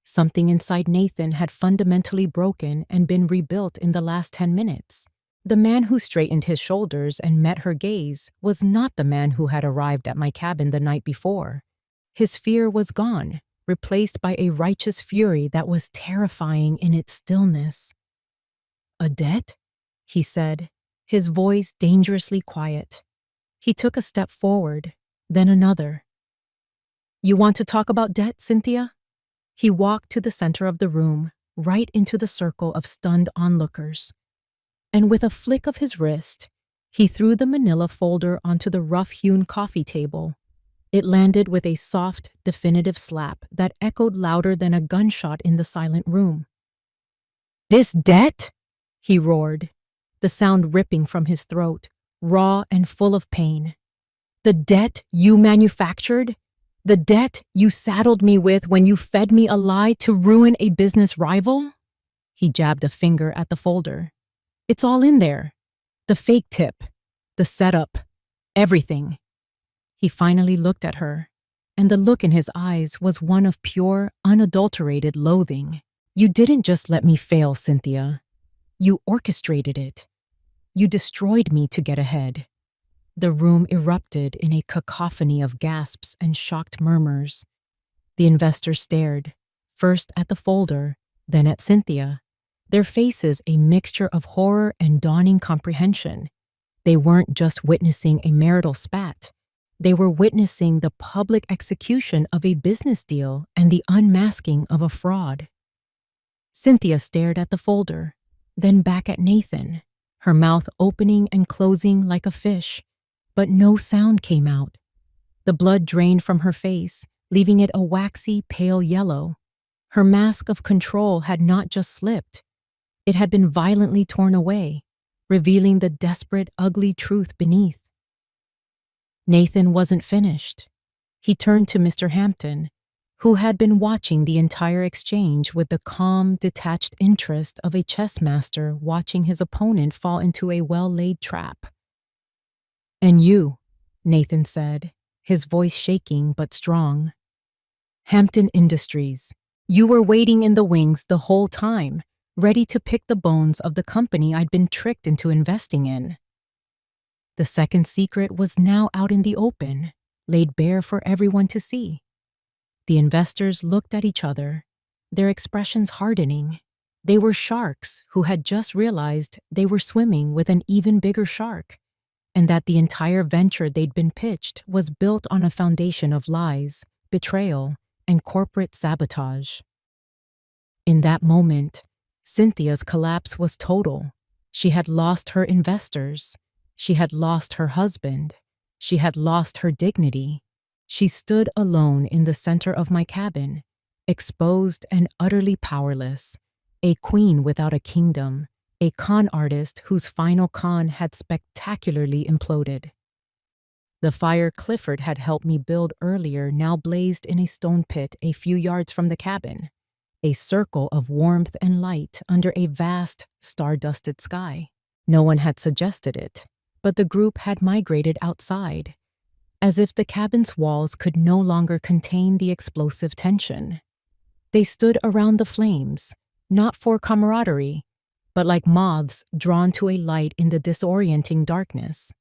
Something inside Nathan had fundamentally broken and been rebuilt in the last 10 minutes. The man who straightened his shoulders and met her gaze was not the man who had arrived at my cabin the night before. His fear was gone, replaced by a righteous fury that was terrifying in its stillness. "A debt?" he said, his voice dangerously quiet. He took a step forward, then another. "You want to talk about debt, Cynthia?" He walked to the center of the room, right into the circle of stunned onlookers. And with a flick of his wrist, he threw the manila folder onto the rough-hewn coffee table. It landed with a soft, definitive slap that echoed louder than a gunshot in the silent room. "This debt?" he roared, the sound ripping from his throat, raw and full of pain. "The debt you manufactured? The debt you saddled me with when you fed me a lie to ruin a business rival?" He jabbed a finger at the folder. "It's all in there. The fake tip, the setup, everything." He finally looked at her, and the look in his eyes was one of pure, unadulterated loathing. "You didn't just let me fail, Cynthia. You orchestrated it. You destroyed me to get ahead." The room erupted in a cacophony of gasps and shocked murmurs. The investors stared, first at the folder, then at Cynthia, their faces a mixture of horror and dawning comprehension. They weren't just witnessing a marital spat. They were witnessing the public execution of a business deal and the unmasking of a fraud. Cynthia stared at the folder, then back at Nathan, her mouth opening and closing like a fish, but no sound came out. The blood drained from her face, leaving it a waxy, pale yellow. Her mask of control had not just slipped. It had been violently torn away, revealing the desperate, ugly truth beneath. Nathan wasn't finished. He turned to Mr. Hampton, who had been watching the entire exchange with the calm, detached interest of a chess master watching his opponent fall into a well-laid trap. "And you," Nathan said, his voice shaking but strong. "Hampton Industries. You were waiting in the wings the whole time, ready to pick the bones of the company I'd been tricked into investing in." The second secret was now out in the open, laid bare for everyone to see. The investors looked at each other, their expressions hardening. They were sharks who had just realized they were swimming with an even bigger shark, and that the entire venture they'd been pitched was built on a foundation of lies, betrayal, and corporate sabotage. In that moment, Cynthia's collapse was total. She had lost her investors. She had lost her husband. She had lost her dignity. She stood alone in the center of my cabin, exposed and utterly powerless, a queen without a kingdom, a con artist whose final con had spectacularly imploded. The fire Clifford had helped me build earlier now blazed in a stone pit a few yards from the cabin, a circle of warmth and light under a vast, star-dusted sky. No one had suggested it, but the group had migrated outside, as if the cabin's walls could no longer contain the explosive tension. They stood around the flames, not for camaraderie, but like moths drawn to a light in the disorienting darkness.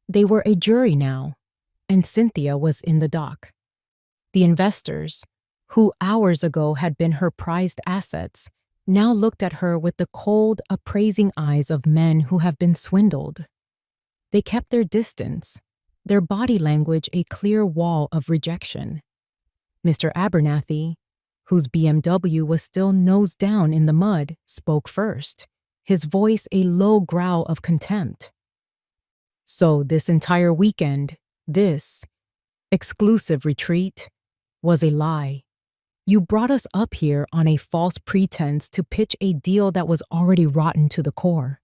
They were a jury now, and Cynthia was in the dock. The investors, who hours ago had been her prized assets, now looked at her with the cold, appraising eyes of men who have been swindled. They kept their distance, their body language a clear wall of rejection. Mr. Abernathy, whose BMW was still nose down in the mud, spoke first, his voice a low growl of contempt. So this entire weekend, this exclusive retreat, was a lie. You brought us up here on a false pretense to pitch a deal that was already rotten to the core.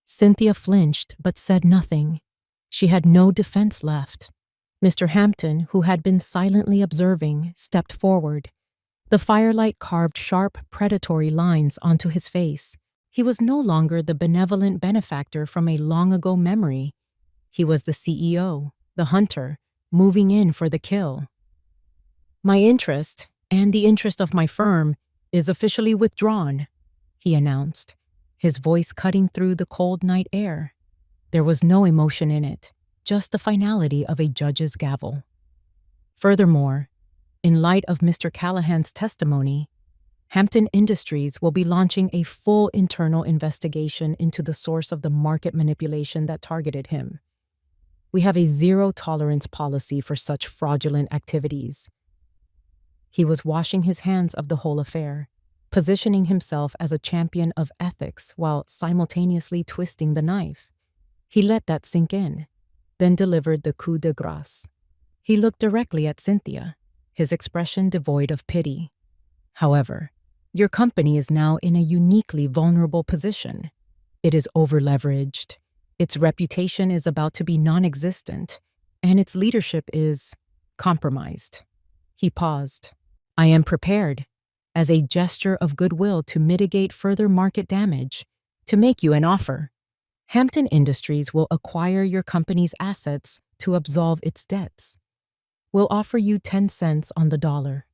Cynthia flinched but said nothing. She had no defense left. Mr. Hampton, who had been silently observing, stepped forward. The firelight carved sharp, predatory lines onto his face. He was no longer the benevolent benefactor from a long-ago memory. He was the CEO, the hunter, moving in for the kill. My interest, and the interest of my firm, is officially withdrawn, he announced, his voice cutting through the cold night air. There was no emotion in it, just the finality of a judge's gavel. Furthermore, in light of Mr. Callahan's testimony, Hampton Industries will be launching a full internal investigation into the source of the market manipulation that targeted him. We have a zero-tolerance policy for such fraudulent activities. He was washing his hands of the whole affair, positioning himself as a champion of ethics while simultaneously twisting the knife. He let that sink in, then delivered the coup de grâce. He looked directly at Cynthia, his expression devoid of pity. However, your company is now in a uniquely vulnerable position. It is over-leveraged, its reputation is about to be non-existent, and its leadership is compromised. He paused. I am prepared, as a gesture of goodwill to mitigate further market damage, to make you an offer. Hampton Industries will acquire your company's assets to absolve its debts. We'll offer you 10 cents on the dollar.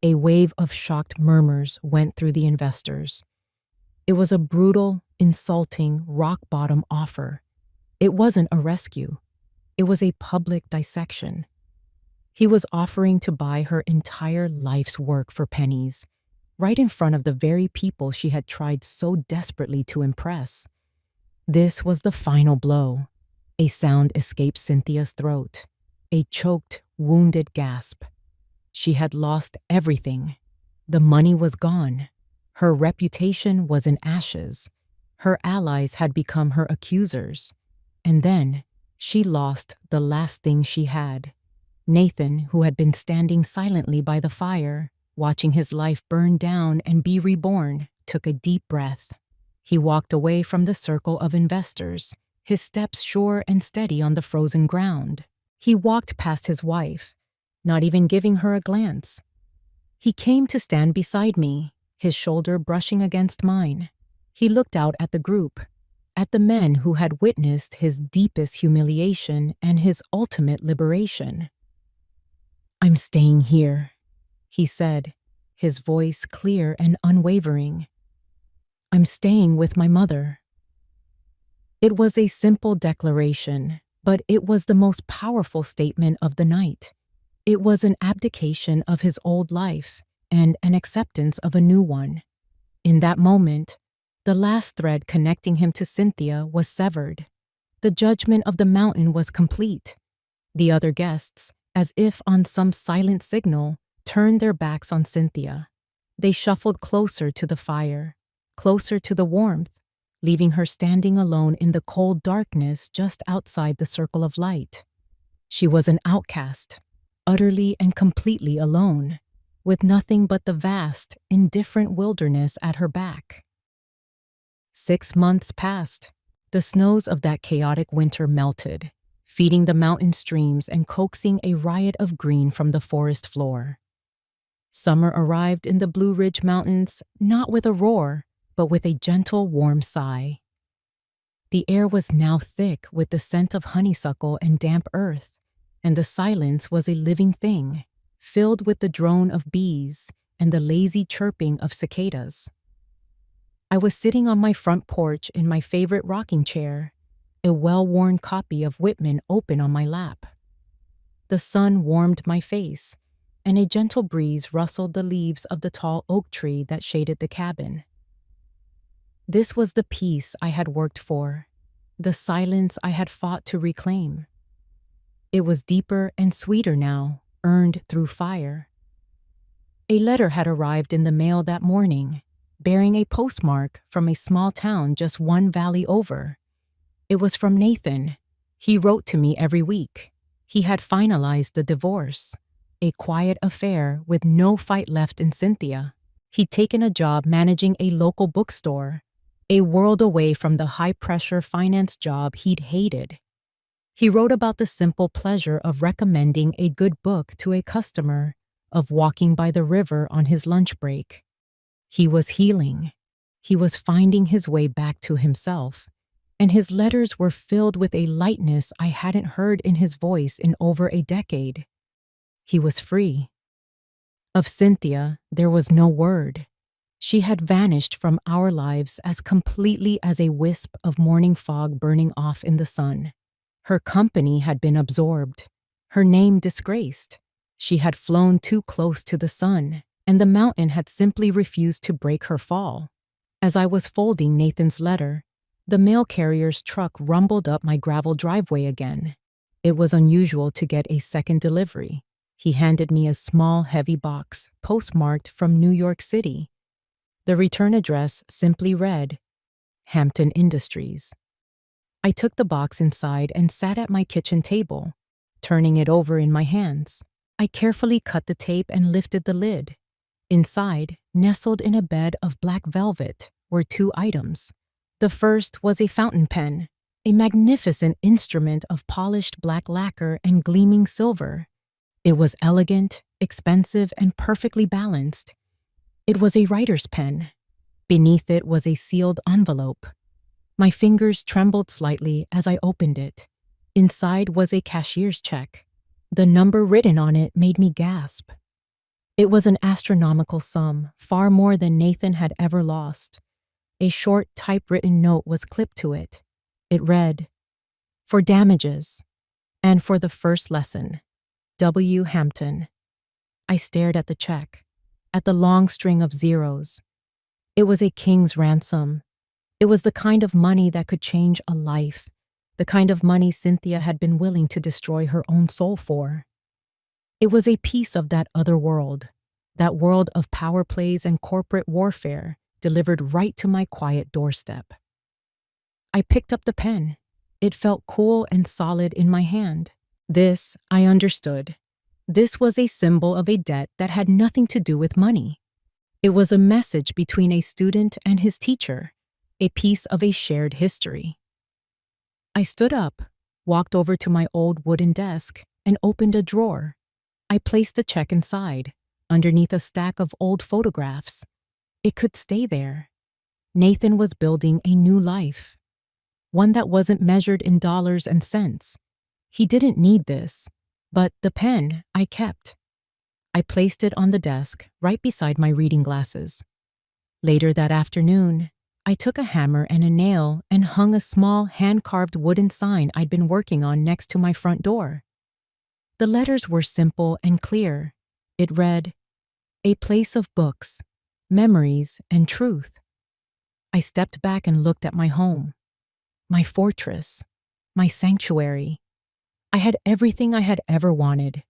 A wave of shocked murmurs went through the investors. It was a brutal, insulting, rock-bottom offer. It wasn't a rescue. It was a public dissection. He was offering to buy her entire life's work for pennies, right in front of the very people she had tried so desperately to impress. This was the final blow. A sound escaped Cynthia's throat, a choked, wounded gasp. She had lost everything. The money was gone. Her reputation was in ashes. Her allies had become her accusers. And then she lost the last thing she had. Nathan, who had been standing silently by the fire, watching his life burn down and be reborn, took a deep breath. He walked away from the circle of investors, his steps sure and steady on the frozen ground. He walked past his wife, not even giving her a glance. He came to stand beside me, his shoulder brushing against mine. He looked out at the group, at the men who had witnessed his deepest humiliation and his ultimate liberation. I'm staying here, he said, his voice clear and unwavering. I'm staying with my mother. It was a simple declaration, but it was the most powerful statement of the night. It was an abdication of his old life and an acceptance of a new one. In that moment, the last thread connecting him to Cynthia was severed. The judgment of the mountain was complete. The other guests, as if on some silent signal, turned their backs on Cynthia. They shuffled closer to the fire, closer to the warmth, leaving her standing alone in the cold darkness just outside the circle of light. She was an outcast, utterly and completely alone, with nothing but the vast, indifferent wilderness at her back. 6 months passed. The snows of that chaotic winter melted, feeding the mountain streams and coaxing a riot of green from the forest floor. Summer arrived in the Blue Ridge Mountains, not with a roar, but with a gentle, warm sigh. The air was now thick with the scent of honeysuckle and damp earth, and the silence was a living thing, filled with the drone of bees and the lazy chirping of cicadas. I was sitting on my front porch in my favorite rocking chair, a well-worn copy of Whitman open on my lap. The sun warmed my face, and a gentle breeze rustled the leaves of the tall oak tree that shaded the cabin. This was the peace I had worked for, the silence I had fought to reclaim. It was deeper and sweeter now, earned through fire. A letter had arrived in the mail that morning, bearing a postmark from a small town just one valley over. It was from Nathan. He wrote to me every week. He had finalized the divorce, a quiet affair with no fight left in Cynthia. He'd taken a job managing a local bookstore, a world away from the high-pressure finance job he'd hated. He wrote about the simple pleasure of recommending a good book to a customer, of walking by the river on his lunch break. He was healing. He was finding his way back to himself, and his letters were filled with a lightness I hadn't heard in his voice in over a decade. He was free. Of Cynthia, there was no word. She had vanished from our lives as completely as a wisp of morning fog burning off in the sun. Her company had been absorbed, her name disgraced. She had flown too close to the sun, and the mountain had simply refused to break her fall. As I was folding Nathan's letter, the mail carrier's truck rumbled up my gravel driveway again. It was unusual to get a second delivery. He handed me a small, heavy box, postmarked from New York City. The return address simply read, Hampton Industries. I took the box inside and sat at my kitchen table, turning it over in my hands. I carefully cut the tape and lifted the lid. Inside, nestled in a bed of black velvet, were 2 items. The first was a fountain pen, a magnificent instrument of polished black lacquer and gleaming silver. It was elegant, expensive, and perfectly balanced. It was a writer's pen. Beneath it was a sealed envelope. My fingers trembled slightly as I opened it. Inside was a cashier's check. The number written on it made me gasp. It was an astronomical sum, far more than Nathan had ever lost. A short typewritten note was clipped to it. It read, For damages, and for the first lesson, W. Hampton. I stared at the check, at the long string of zeros. It was a king's ransom. It was the kind of money that could change a life, the kind of money Cynthia had been willing to destroy her own soul for. It was a piece of that other world, that world of power plays and corporate warfare, delivered right to my quiet doorstep. I picked up the pen. It felt cool and solid in my hand. This, I understood. This was a symbol of a debt that had nothing to do with money. It was a message between a student and his teacher, a piece of a shared history. I stood up, walked over to my old wooden desk, and opened a drawer. I placed the check inside, underneath a stack of old photographs. It could stay there. Nathan was building a new life, one that wasn't measured in dollars and cents. He didn't need this, but the pen I kept. I placed it on the desk right beside my reading glasses. Later that afternoon, I took a hammer and a nail and hung a small hand-carved wooden sign I'd been working on next to my front door. The letters were simple and clear. It read, A place of books, memories, and truth. I stepped back and looked at my home, my fortress, my sanctuary. I had everything I had ever wanted.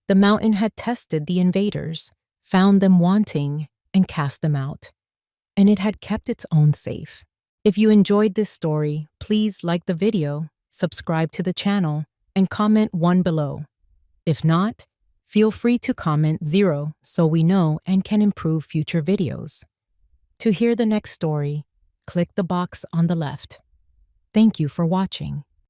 The mountain had tested the invaders, found them wanting, and cast them out. And it had kept its own safe. If you enjoyed this story, please like the video, subscribe to the channel, and comment 1 below. If not, feel free to comment 0 so we know and can improve future videos. To hear the next story, click the box on the left. Thank you for watching.